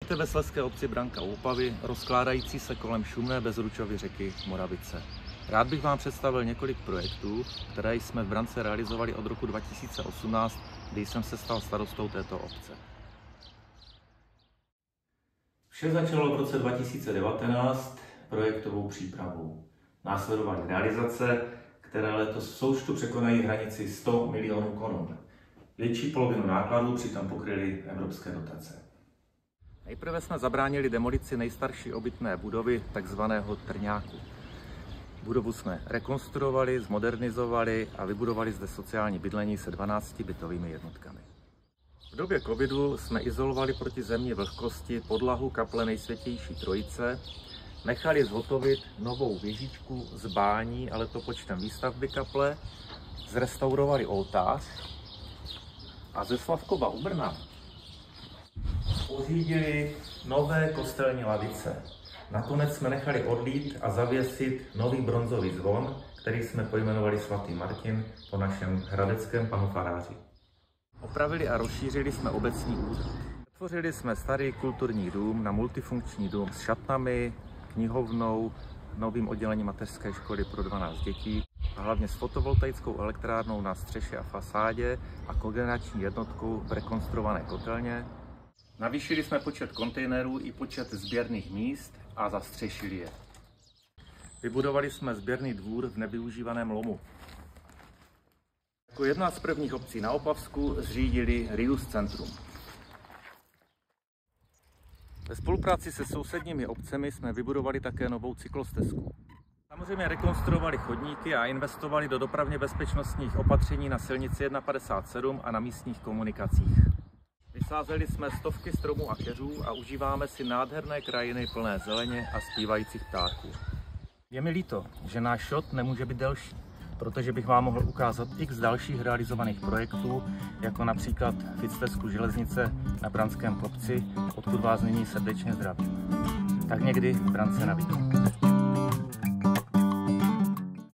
Vítejte ve Slezské obci Branka u Opavy, rozkládající se kolem šumné Bezručovy řeky Moravice. Rád bych vám představil několik projektů, které jsme v Brance realizovali od roku 2018, kdy jsem se stal starostou této obce. Vše začalo v roce 2019 projektovou přípravou. Následovaly realizace, které letos v součtu překonají hranici 100 milionů korun. Větší polovinu nákladů přitom pokryly evropské dotace. Nejprve jsme zabránili demolici nejstarší obytné budovy, takzvaného Trňáku. Budovu jsme rekonstruovali, zmodernizovali a vybudovali zde sociální bydlení se 12 bytovými jednotkami. V době covidu jsme izolovali proti zemní vlhkosti podlahu kaple Nejsvětější Trojice, nechali zhotovit novou věžičku z bání a letopočtem výstavby kaple, zrestaurovali oltář a ze Slavkova u Brna pořídili nové kostelní lavice. Nakonec jsme nechali odlít a zavěsit nový bronzový zvon, který jsme pojmenovali Svatý Martin po našem hradeckém panu faráři. Opravili a rozšířili jsme obecní úřad. Vytvořili jsme starý kulturní dům na multifunkční dům s šatnami, knihovnou, novým oddělením mateřské školy pro 12 dětí a hlavně s fotovoltaickou elektrárnou na střeše a fasádě a kogenerační jednotkou v rekonstruované kotelně. Navýšili jsme počet kontejnerů i počet sběrných míst a zastřešili je. Vybudovali jsme sběrný dvůr v nevyužívaném lomu. Jako jedna z prvních obcí na Opavsku zřídili Rius Centrum. Ve spolupráci se sousedními obcemi jsme vybudovali také novou cyklostezku. Samozřejmě rekonstruovali chodníky a investovali do dopravně bezpečnostních opatření na silnici 157 a na místních komunikacích. Vysázeli jsme stovky stromů a keřů a užíváme si nádherné krajiny plné zeleně a zpívajících ptáků. Je mi líto, že náš šot nemůže být delší, protože bych vám mohl ukázat x dalších realizovaných projektů, jako například Fictezku železnice na Branském kopci, odkud vás nyní srdečně zdravím. Tak někdy v Brance na viděnou.